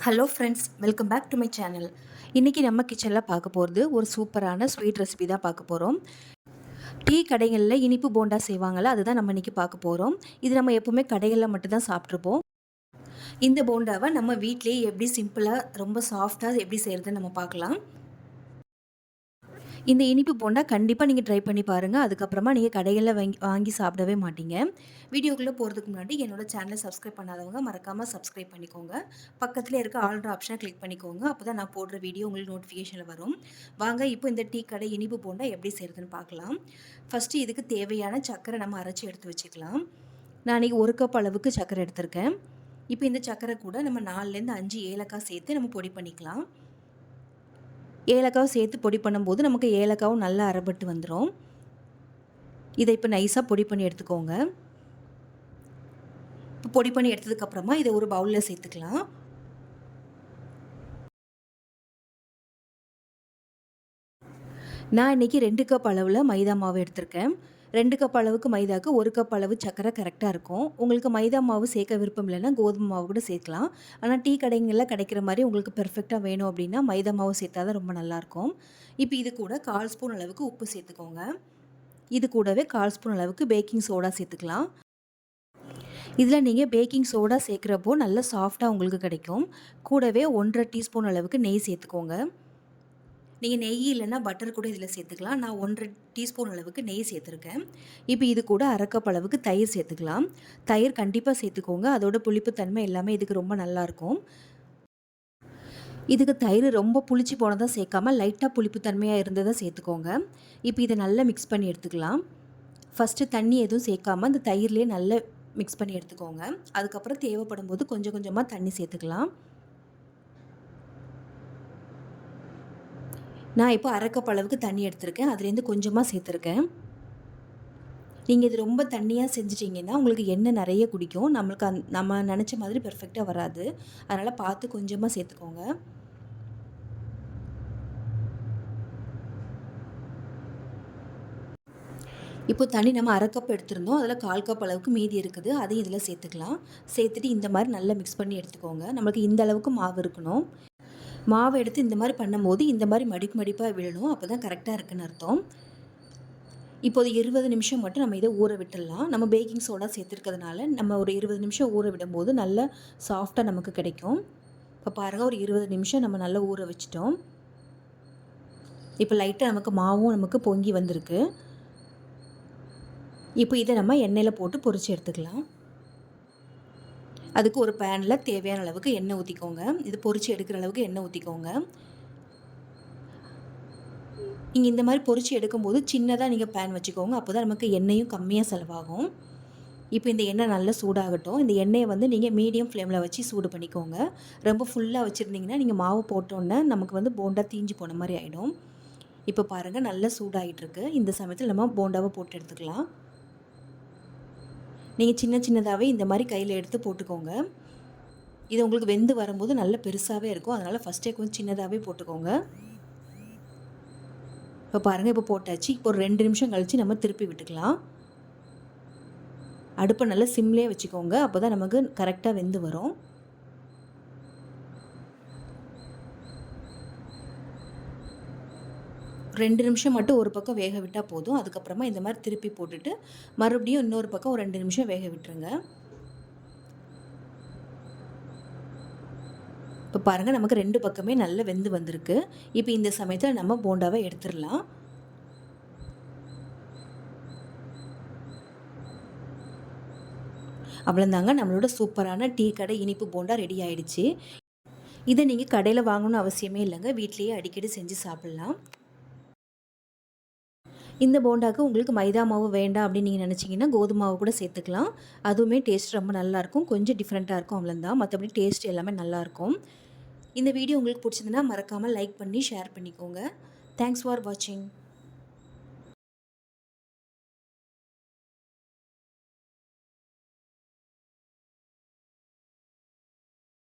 Hello friends, welcome back to my channel. இன்றைக்கி நம்ம கிச்சனில் பார்க்க போகிறது ஒரு சூப்பரான ஸ்வீட் ரெசிபி தான் பார்க்க போகிறோம். டீ கடைகளில் இனிப்பு போண்டா செய்வாங்கள்ல, அதுதான் நம்ம இன்றைக்கி பார்க்க போகிறோம். இது நம்ம எப்போவுமே கடைகளில் மட்டும்தான் சாப்பிட்ருப்போம். இந்த போண்டாவை நம்ம வீட்டிலேயே எப்படி சிம்பிளாக ரொம்ப சாஃப்டாக எப்படி செய்கிறதுன்னு நம்ம பார்க்கலாம். இந்த இனிப்பு போண்டா கண்டிப்பாக நீங்கள் ட்ரை பண்ணி பாருங்கள். அதுக்கப்புறமா நீங்கள் கடைகளில் வாங்கி சாப்பிடவே மாட்டீங்க. வீடியோக்குள்ளே போகிறதுக்கு முன்னாடி என்னோட சேனலை சப்ஸ்கிரைப் பண்ணாதவங்க மறக்காமல் சப்ஸ்கிரைப் பண்ணிக்கோங்க. பக்கத்தில் இருக்க ஆல்ட்ரு ஆப்ஷனை கிளிக் பண்ணிக்கோங்க. அப்போ தான் நான் போடுற வீடியோ உங்களுக்கு நோட்டிஃபிகேஷனில் வரும். வாங்க இப்போ இந்த டீ கடை இனிப்பு போண்டா எப்படி செய்கிறதுன்னு பார்க்கலாம். ஃபஸ்ட்டு இதுக்கு தேவையான சர்க்கரை நம்ம அரைச்சி எடுத்து வச்சுக்கலாம். நான் இன்றைக்கி 1 கப் அளவுக்கு சர்க்கரை எடுத்திருக்கேன். இப்போ இந்த சர்க்கரை கூட நம்ம 4லேருந்து 5 ஏலக்காய் சேர்த்து நம்ம பொடி பண்ணிக்கலாம். ஏலக்காவை சேர்த்து பொடி பண்ணும்போது நமக்கு ஏலக்காவும் நல்லா அரைப்பட்டு வந்துடும். இதை இப்போ நைஸாக பொடி பண்ணி எடுத்துக்கோங்க. இப்போ பொடி பண்ணி எடுத்ததுக்கப்புறமா இதை ஒரு பவுலில் சேர்த்துக்கலாம். நான் இன்றைக்கி 2 கப் அளவில் மைதா மாவு எடுத்திருக்கேன். 2 கப் அளவுக்கு மைதாவுக்கு 1 கப் அளவு சர்க்கரை கரெக்டாக இருக்கும். உங்களுக்கு மைதா மாவு சேர்க்க விருப்பம் இல்லைன்னா கோதுமை மாவு கூட சேர்க்கலாம். ஆனால் டீ கடைங்களில் கிடைக்கிற மாதிரி உங்களுக்கு பெர்ஃபெக்டாக வேணும் அப்படின்னா மைதா மாவு சேர்த்தா தான் ரொம்ப நல்லாயிருக்கும். இப்போ இது கூட 1/4 ஸ்பூன் அளவுக்கு உப்பு சேர்த்துக்கோங்க. இது கூடவே 1/4 ஸ்பூன் அளவுக்கு பேக்கிங் சோடா சேர்த்துக்கலாம். இதில் நீங்கள் பேக்கிங் சோடா சேர்க்குறப்போ நல்லா சாஃப்டாக உங்களுக்கு கிடைக்கும். கூடவே 1/2 டீஸ்பூன் அளவுக்கு நெய் சேர்த்துக்கோங்க. நீங்கள் நெய் இல்லைன்னா பட்டர் கூட இதில் சேர்த்துக்கலாம். நான் 1/2 டீஸ்பூன் அளவுக்கு நெய் சேர்த்துருக்கேன். இப்போ இது கூட 1/2 கப் அளவுக்கு தயிர் சேர்த்துக்கலாம். தயிர் கண்டிப்பாக சேர்த்துக்கோங்க. அதோட புளிப்புத்தன்மை எல்லாமே இதுக்கு ரொம்ப நல்லாயிருக்கும். இதுக்கு தயிர் ரொம்ப புளிச்சு போனதாக சேர்க்காமல் லைட்டாக புளிப்புத்தன்மையாக இருந்ததாக சேர்த்துக்கோங்க. இப்போ இதை நல்லா மிக்ஸ் பண்ணி எடுத்துக்கலாம். ஃபஸ்ட்டு தண்ணி எதுவும் சேர்க்காமல் அந்த தயிர்லேயே நல்லா மிக்ஸ் பண்ணி எடுத்துக்கோங்க. அதுக்கப்புறம் தேவைப்படும் போது கொஞ்சம் கொஞ்சமாக தண்ணி சேர்த்துக்கலாம். நான் இப்போ 1/2 கப் அளவுக்கு தண்ணி எடுத்திருக்கேன். அதுலேருந்து கொஞ்சமாக சேர்த்துருக்கேன். நீங்கள் இது ரொம்ப தண்ணியாக செஞ்சிட்டிங்கன்னா உங்களுக்கு எண்ணெய் நிறைய குடிக்கும். நம்மளுக்கு நம்ம நினச்ச மாதிரி பெர்ஃபெக்டாக வராது. அதனால் பார்த்து கொஞ்சமாக சேர்த்துக்கோங்க. இப்போ தண்ணி நம்ம 1/2 கப் எடுத்திருந்தோம். அதில் 1/4 கப் அளவுக்கு மீதி இருக்குது. அதையும் இதில் சேர்த்துக்கலாம். சேர்த்துட்டு இந்த மாதிரி நல்லா மிக்ஸ் பண்ணி எடுத்துக்கோங்க. நம்மளுக்கு இந்த அளவுக்கு மாவு இருக்கணும். மாவை எடுத்து இந்த மாதிரி பண்ணும்போது இந்த மாதிரி மடிப்பாக விழணும். அப்போ தான் கரெக்டாக இருக்குன்னு அர்த்தம். இப்போது 20 நிமிஷம் மட்டும் நம்ம இதை ஊற விட்டுடலாம். நம்ம பேக்கிங் சோடா சேர்த்துருக்கிறதுனால நம்ம ஒரு 20 நிமிஷம் ஊற விடும்போது நல்லா சாஃப்டாக நமக்கு கிடைக்கும். இப்போ பாருங்கள், ஒரு 20 நிமிஷம் நம்ம நல்லா ஊற வச்சிட்டோம். இப்போ லைட்டாக நமக்கு பொங்கி வந்திருக்கு. இப்போ இதை நம்ம எண்ணெயில் போட்டு பொரிச்சு எடுத்துக்கலாம். அதுக்கு ஒரு பேனில் தேவையான அளவுக்கு எண்ணெய் ஊற்றிக்கோங்க. இது பொரிச்சு எடுக்கிற அளவுக்கு எண்ணெய் ஊற்றிக்கோங்க. நீங்கள் இந்த மாதிரி பொரிச்சு எடுக்கும்போது சின்னதாக நீங்கள் பேன் வச்சுக்கோங்க. அப்போ தான் நமக்கு எண்ணெயும் கம்மியாக செலவாகும். இப்போ இந்த எண்ணெய் நல்லா சூடாகட்டும். இந்த எண்ணெயை நீங்கள் மீடியம் ஃப்ளேமில் வச்சு சூடு பண்ணிக்கோங்க. ரொம்ப ஃபுல்லாக வச்சுருந்தீங்கன்னா நீங்கள் மாவு போட்டோன்னே நமக்கு போண்டா தீஞ்சு போன மாதிரி ஆகிடும். இப்போ பாருங்கள், நல்லா சூடாகிட்டுருக்கு. இந்த சமயத்தில் நம்ம போண்டாவை போட்டு எடுத்துக்கலாம். நீங்கள் சின்னதாகவே இந்த மாதிரி கையில் எடுத்து போட்டுக்கோங்க. இது உங்களுக்கு வெந்து வரும்போது நல்ல பெருசாகவே இருக்கும். அதனால் ஃபஸ்ட்டே கொஞ்சம் சின்னதாகவே போட்டுக்கோங்க. இப்போ பாருங்கள், இப்போ போட்டாச்சு. இப்போ ஒரு 2 நிமிஷம் கழித்து நம்ம திருப்பி விட்டுக்கலாம். அடுப்பை நல்லா சிம்லேயே வச்சுக்கோங்க. அப்போ தான் நமக்கு கரெக்டாக வெந்து வரும். ரெண்டு நிமிஷம் மட்டும் ஒரு பக்கம் வேக விட்டால் போதும். அதுக்கப்புறமா இந்த மாதிரி திருப்பி போட்டுட்டு மறுபடியும் இன்னொரு பக்கம் ஒரு 2 நிமிஷம் வேக விட்டுருங்க. இப்போ பாருங்கள், நமக்கு 2 பக்கமே நல்லா வெந்து வந்திருக்கு. இப்போ இந்த சமயத்தில் நம்ம போண்டாவை எடுத்துடலாம். அவ்வளோதாங்க, நம்மளோட சூப்பரான டீ கடை இனிப்பு போண்டா ரெடி ஆகிடுச்சு. இதை நீங்கள் கடையில் வாங்கணும்னு அவசியமே இல்லைங்க. வீட்லேயே அடிக்கடி செஞ்சு சாப்பிட்லாம். இந்த போண்டாவுக்கு உங்களுக்கு மைதா மாவு வேண்டாம் அப்படின்னு நீங்கள் நினச்சிங்கன்னா கோதுமை மாவு கூட சேர்த்துக்கலாம். அதுவுமே டேஸ்ட் ரொம்ப நல்லாயிருக்கும். கொஞ்சம் டிஃப்ரெண்ட்டாக இருக்கும், அவ்வளோதான். மற்றபடி டேஸ்ட் எல்லாமே நல்லாயிருக்கும். இந்த வீடியோ உங்களுக்கு பிடிச்சிருந்துன்னா மறக்காமல் லைக் பண்ணி ஷேர் பண்ணிக்கோங்க. தேங்க்ஸ் ஃபார் வாட்சிங்.